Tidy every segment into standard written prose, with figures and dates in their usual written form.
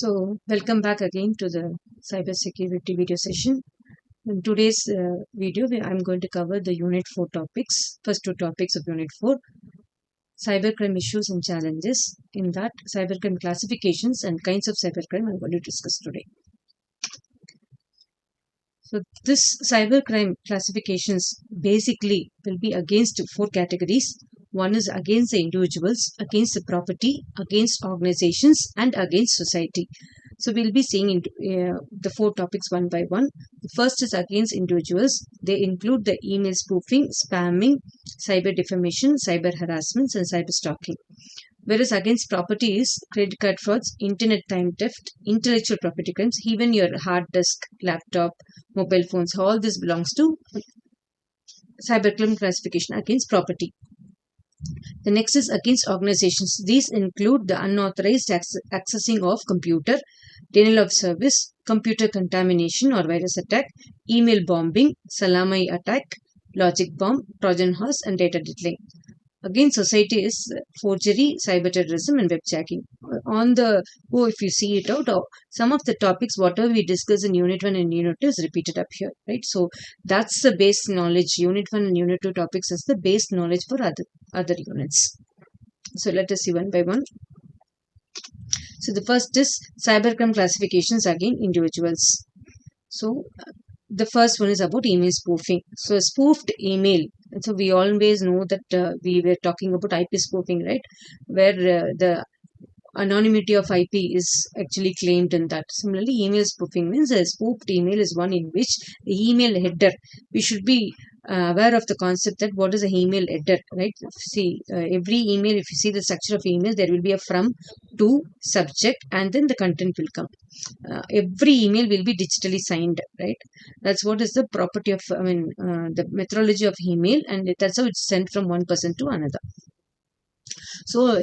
So, welcome back again to the cybersecurity video session. In today's video, I'm going to cover the Unit 4 topics, first two topics of Unit 4, cybercrime issues and challenges. In that, cybercrime classifications and kinds of cybercrime I'm going to discuss today. So, this cybercrime classifications basically will be against four categories. One is against the individuals, against the property, against organizations, and against society. So we'll be seeing the four topics one by one. The first is against individuals. They include the email spoofing, spamming, cyber defamation, cyber harassments, and cyber stalking. Whereas against property is credit card frauds, internet time theft, intellectual property crimes, even your hard disk, laptop, mobile phones, all this belongs to cybercrime classification against property. The next is against organizations. These include the unauthorized accessing of computer, denial of service, computer contamination or virus attack, email bombing, salami attack, logic bomb, Trojan horse, and data diddling. Against society is forgery, cyber terrorism, and webjacking. If you see it out, some of the topics, whatever we discuss in Unit 1 and Unit 2 is repeated up here, right? So that's the base knowledge. Unit 1 and Unit 2 topics is the base knowledge for other units. So let us see one by one. So the first is cybercrime classifications against individuals. So the first one is about email spoofing. So spoofed email. So we always know that we were talking about IP spoofing, right? Where the anonymity of IP is actually claimed in that. Similarly, email spoofing means a spoofed email is one in which the email header, we should be aware of the concept that what is a email header, right? See, every email, if you see the structure of email, there will be a from, to, subject, and then the content will come. Every email will be digitally signed, right? That's what is the property of, the methodology of email, and that's how it's sent from one person to another. So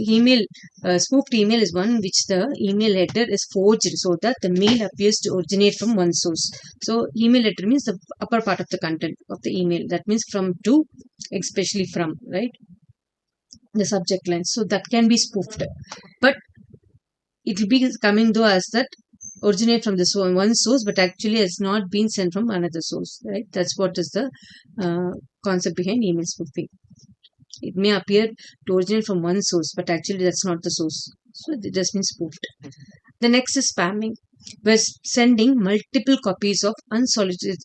spoofed email is one which the email header is forged so that the mail appears to originate from one source. So email header means the upper part of the content of the email. That means from to, especially from, right? The subject line. So that can be spoofed. But it will be coming though as that originate from this one source, but actually has not been sent from another source, right? That's what is the concept behind email spoofing. It may appear to originate from one source, but actually that's not the source. So it just means spoofed. The next is spamming. We're sending multiple copies of unsolicited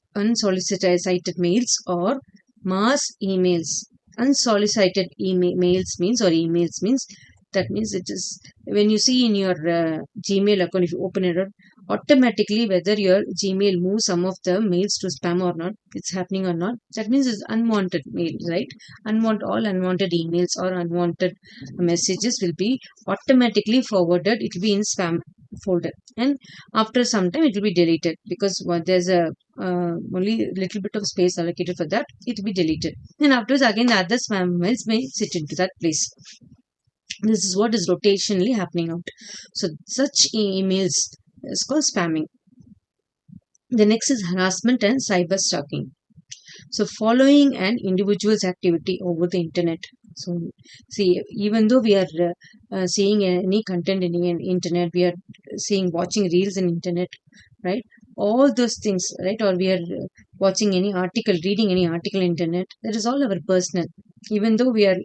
mails or mass emails. Unsolicited mails means that means it is when you see in your Gmail account, if you open it up, automatically whether your Gmail moves some of the mails to spam or not, it's happening or not. That means it's unwanted mail, right? All unwanted emails or unwanted messages will be automatically forwarded. It will be in spam folder, and after some time it will be deleted because there's a only little bit of space allocated for that. It will be deleted, and afterwards again the other spam mails may sit into that place. This is what is rotationally happening out. So such emails is called spamming. The next is harassment and cyber stalking. So following an individual's activity over the internet. So see, even though we are seeing any content in the internet, we are watching reels in internet, right? All those things, right? Or we are watching any article, reading any article in internet. That is all our personal. Even though we are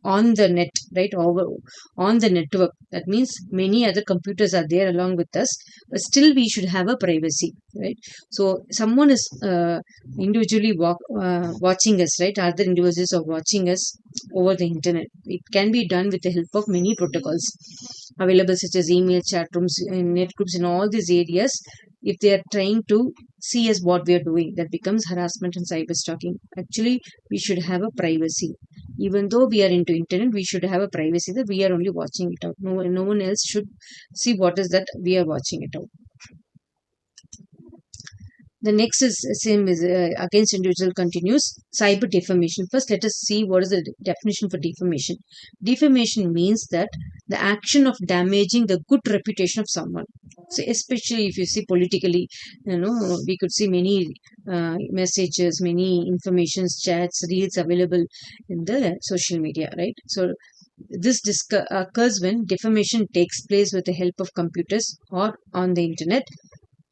on the net, right? On the network. That means many other computers are there along with us, but still we should have a privacy, right? So someone is individually watching us, right? Other individuals are watching us over the internet. It can be done with the help of many protocols available, such as email, chat rooms, net groups, in all these areas. If they are trying to see us what we are doing, that becomes harassment and cyber stalking. Actually, we should have a privacy. Even though we are into internet, we should have a privacy that we are only watching it out. No one else should see what is that we are watching it out. The next is same is against individual continues cyber defamation. First, let us see what is the definition for defamation. Defamation means that the action of damaging the good reputation of someone. So, especially if you see politically, we could see many messages, many informations, chats, reels available in the social media, right? So, This occurs when defamation takes place with the help of computers or on the internet.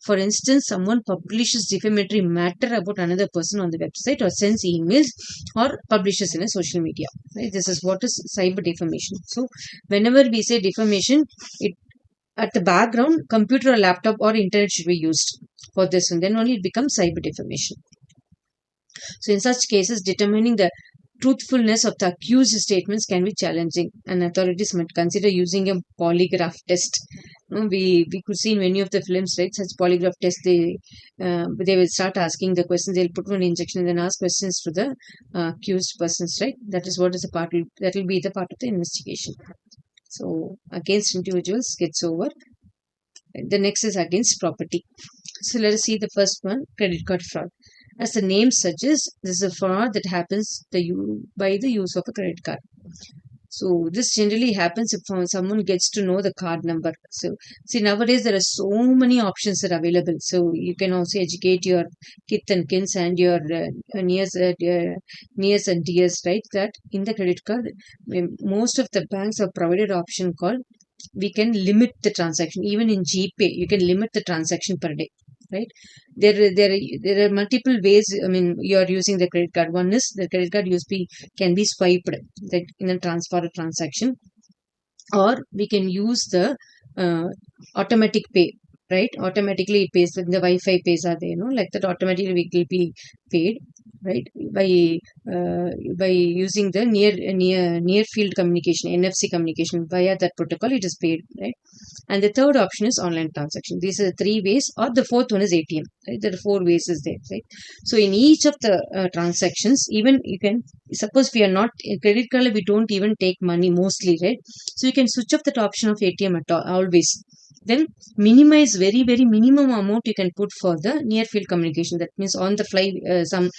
For instance, someone publishes defamatory matter about another person on the website, or sends emails, or publishes in a social media. Right? This is what is cyber defamation. So, whenever we say defamation, it at the background, computer or laptop or internet should be used for this, and then only it becomes cyber defamation. So, in such cases, determining the truthfulness of the accused statements can be challenging, and authorities might consider using a polygraph test. We could see in many of the films, right? Such polygraph tests, they will start asking the questions. They'll put one injection and then ask questions to the accused persons, right? That is what is a part. That will be the part of the investigation. So against individuals gets over. The next is against property. So let us see the first one, credit card fraud. As the name suggests, this is a fraud that happens by the use of a credit card. So this generally happens if someone gets to know the card number. So see, nowadays there are so many options that are available. So you can also educate your kith and kins and your nears and dears, right? That in the credit card, most of the banks have provided option called, we can limit the transaction. Even in GPay, you can limit the transaction per day, right? There are multiple ways. I mean, you are using the credit card. One is the credit card can be swiped, like in a transfer or transaction, or we can use the automatic pay, right? Automatically it pays, when the Wi-Fi pays are there, like that, automatically we will be paid, right? By using the near field communication, NFC communication, via that protocol it is paid, right? And the third option is online transaction. These are the three ways, or the fourth one is ATM, right? There are four ways is there, right? So in each of the transactions, even you can, suppose we are not in credit card, we don't even take money mostly, right? So you can switch off that option of ATM at all, always. Then minimize, very very minimum amount you can put for the near field communication. That means on the fly, some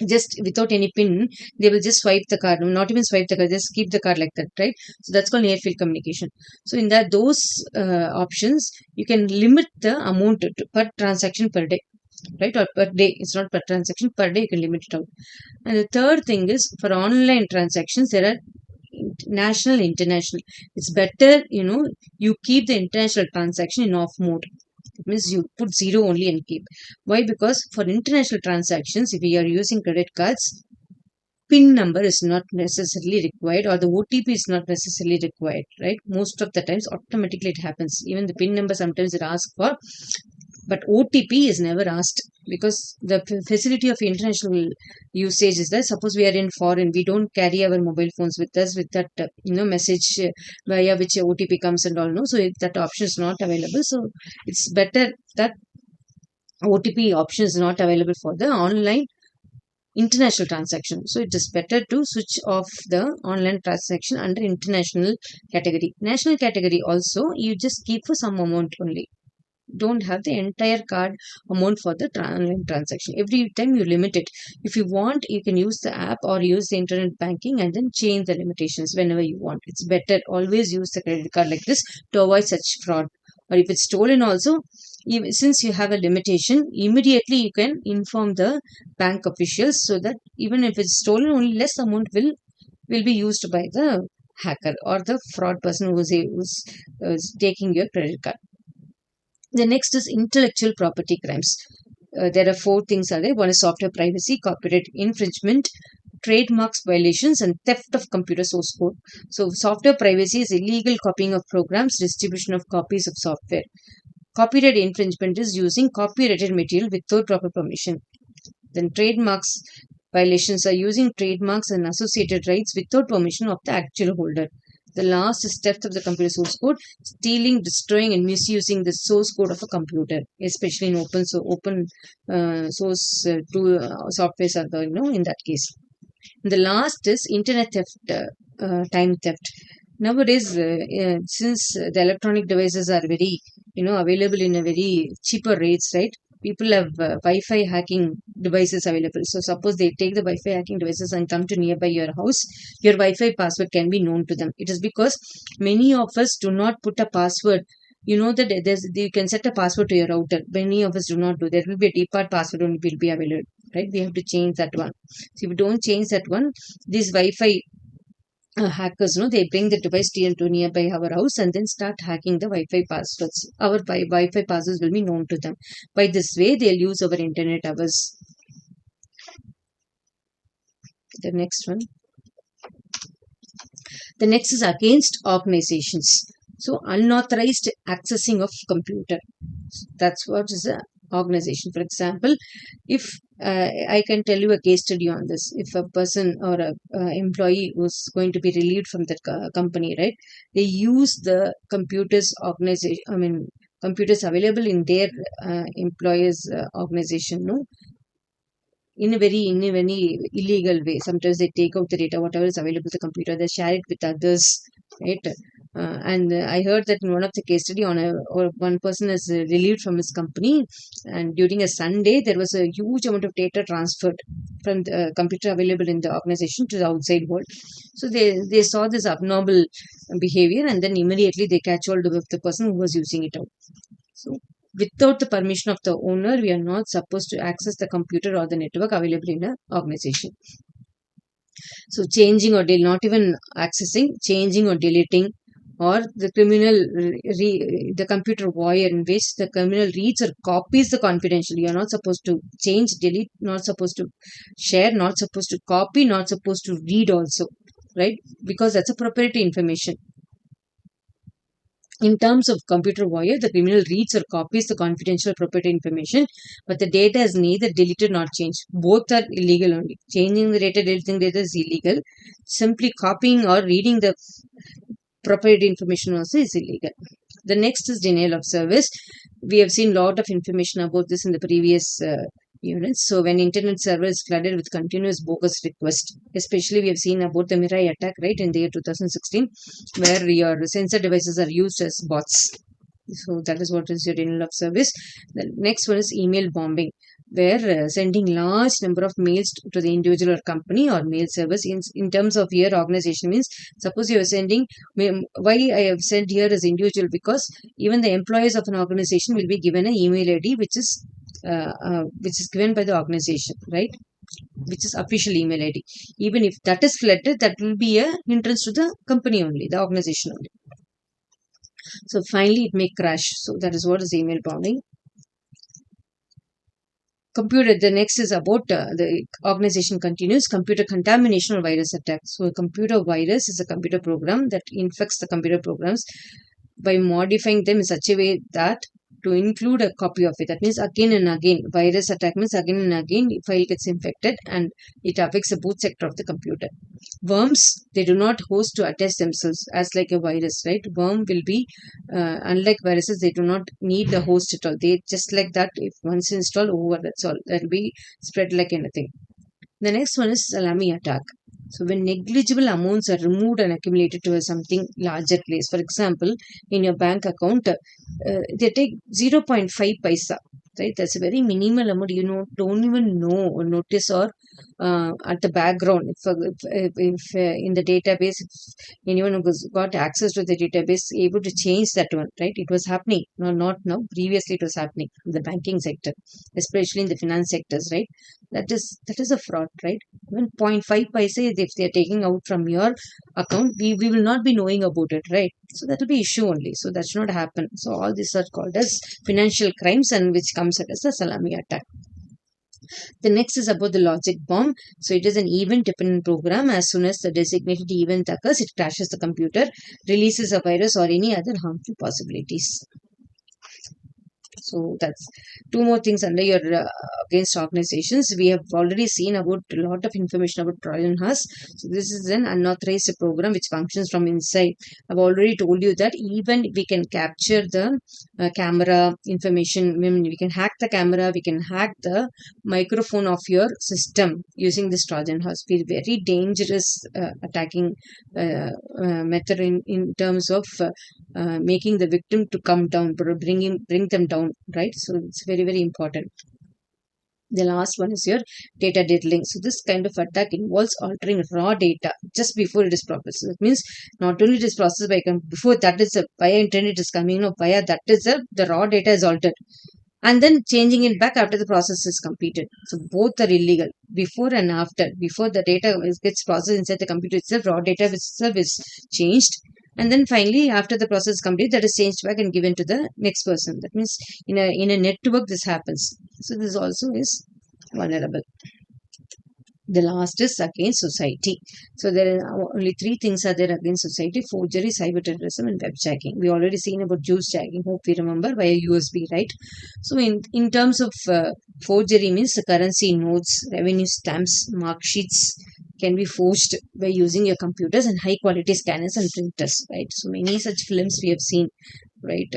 just without any pin, they will just swipe the card, not even swipe the card, just keep the card like that, right? So that's called near field communication. So in that, those options, you can limit the amount per transaction per day, right? Or per day, it's not per transaction, per day you can limit it out. And the third thing is, for online transactions, there are national, international. It's better, you keep the international transaction in off mode. It means you put zero only and keep. Why? Because for international transactions, if we are using credit cards, PIN number is not necessarily required, or the OTP is not necessarily required, right? Most of the times, automatically it happens. Even the PIN number sometimes it asks for, but OTP is never asked, because the facility of international usage is that, suppose we are in foreign, we don't carry our mobile phones with us with that message via which OTP comes and all, no. So that option is not available. So it's better that OTP option is not available for the online international transaction. So it is better to switch off the online transaction under international category. National category also, you just keep for some amount only. Don't have the entire card amount for the online transaction. Every time you limit it. If you want, you can use the app or use the internet banking and then change the limitations whenever you want. It's better, always use the credit card like this to avoid such fraud. Or if it's stolen also, since you have a limitation, immediately you can inform the bank officials, so that even if it's stolen, only less amount will be used by the hacker or the fraud person who's taking your credit card. The next is intellectual property crimes. There are four things are there. One is software privacy, copyright infringement, trademarks violations, and theft of computer source code. So software privacy is illegal copying of programs, distribution of copies of software. Copyright infringement is using copyrighted material without proper permission. Then trademarks violations are using trademarks and associated rights without permission of the actual holder. The last is theft of the computer source code, stealing, destroying, and misusing the source code of a computer, especially in open source softwares are there, in that case. And the last is internet theft, time theft. Nowadays, since the electronic devices are very, available in a very cheaper rates, right? People have Wi-Fi hacking devices available. So suppose they take the Wi-Fi hacking devices and come to nearby your house, your Wi-Fi password can be known to them. It is because many of us do not put a password. You know that you can set a password to your router. Many of us do not do. There will be a default password only will be available, right? We have to change that one. So if you don't change that one, this Wi-Fi hackers, they bring the device to nearby our house and then start hacking the Wi-Fi passwords. Our Wi-Fi passwords will be known to them. By this way, they'll use our internet hours. The next one. The next is against organizations. So unauthorized accessing of computer. That's what is a organization. For example, if I can tell you a case study on this. If a person or a employee was going to be relieved from that company, right? They use the computers organization. I mean, computers available in their employers organization, no, in a very illegal way. Sometimes they take out the data, whatever is available to the computer, they share it with others, right? And I heard that in one of the case study or one person is relieved from his company, and during a Sunday there was a huge amount of data transferred from the computer available in the organization to the outside world. So they saw this abnormal behavior, and then immediately they catch hold of the person who was using it out. So without the permission of the owner, we are not supposed to access the computer or the network available in an organization. So changing or not even accessing, changing or deleting, or the criminal, the computer wire in which the criminal reads or copies the confidential. You are not supposed to change, delete, not supposed to share, not supposed to copy, not supposed to read also, right? Because that's a proprietary information. In terms of computer wire, the criminal reads or copies the confidential proprietary information, but the data is neither deleted nor changed. Both are illegal only. Changing the data, deleting data is illegal. Simply copying or reading the proprietary information also is illegal. The next is denial of service. We have seen a lot of information about this in the previous units. So when internet server is flooded with continuous bogus requests, especially we have seen about the Mirai attack, right, in the year 2016, where your sensor devices are used as bots. So that is what is your denial of service. The next one is email bombing, where sending large number of mails to the individual or company or mail service. In terms of your organization means, suppose you are sending, why I have sent here as individual, because even the employees of an organization will be given an email ID which is given by the organization, right? Which is official email ID. Even if that is flooded, that will be a hindrance to the company only, the organization only. So finally, it may crash. So that is what is email bombing. Computer. The next is about the organization continues computer contamination or virus attack. So a computer virus is a computer program that infects the computer programs by modifying them in such a way that to include a copy of it. That means again and again. Virus attack means again and again file gets infected and it affects the boot sector of the computer. Worms, they do not host to attach themselves as like a virus, right? Worm will be, unlike viruses, they do not need the host at all. They just like that, if once installed over, that's all. That will be spread like anything. The next one is salami attack. So when negligible amounts are removed and accumulated to something larger place, for example, in your bank account, they take 0.5 paisa, right? That's a very minimal amount. You don't even know or notice or at the background. If in the database, if anyone who got access to the database, able to change that one, right? It was happening. No, not now. Previously, it was happening in the banking sector, especially in the finance sectors, right? That is a fraud, right? Even 0.5 paise, if they are taking out from your account, we will not be knowing about it, right? So that will be issue only. So that should not happen. So all these are called as financial crimes, and which comes as a salami attack. The next is about the logic bomb. So it is an event dependent program. As soon as the designated event occurs, it crashes the computer, releases a virus or any other harmful possibilities. So that's two more things under your against organizations. We have already seen about a lot of information about Trojan horse. So this is an unauthorized program which functions from inside. I've already told you that even we can capture the camera information. I mean, we can hack the camera. We can hack the microphone of your system using this Trojan horse. Be very dangerous attacking method in terms of making the victim to come down, bring them down, right? So it's very, very important. The last one is your data diddling. So this kind of attack involves altering raw data just before it is processed. That means not only it is processed by before that is via internet is coming, via that is the raw data is altered. and then changing it back after the process is completed. So both are illegal, before and after. Before the data gets processed inside the computer itself, raw data itself is changed, and then finally after the process is complete, that is changed back and given to the next person. That means in a network this happens. So this also is vulnerable. The last is against society. So there are only three things are there against society: forgery, cyber terrorism, and web jacking. We already seen about juice jacking. Hope we remember, via USB, right? So in terms of forgery means the currency notes, revenue stamps, mark sheets can be forged by using your computers and high quality scanners and printers, right? So many such films we have seen, right,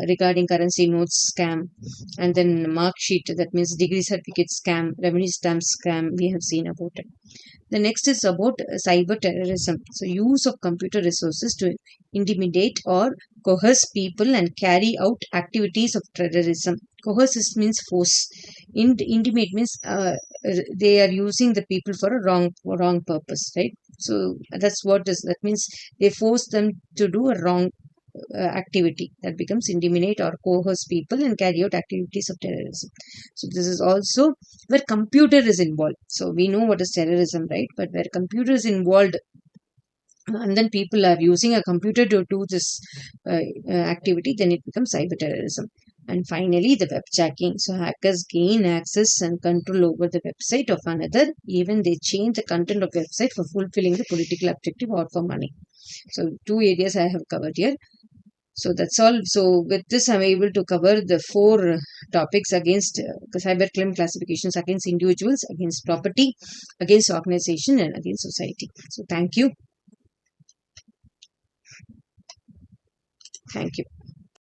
regarding currency notes scam, and then mark sheet, that means degree certificate scam, revenue stamp scam, we have seen about it. The next is about cyber terrorism. So use of computer resources to intimidate or coerce people and carry out activities of terrorism. Coerce means force. Intimidate means they are using the people for a wrong purpose, right? So that's what is that means, they force them to do a wrong activity. That becomes intimidate or coerce people and carry out activities of terrorism. So this is also where computer is involved. So we know what is terrorism, right? But where computer is involved, and then people are using a computer to do this activity, then it becomes cyber terrorism. And finally, the web jacking. So hackers gain access and control over the website of another. Even they change the content of website for fulfilling the political objective or for money. So two areas I have covered here. So that's all. So with this, I'm able to cover the four topics against cybercrime classifications: against individuals, against property, against organization, and against society. So thank you. Thank you.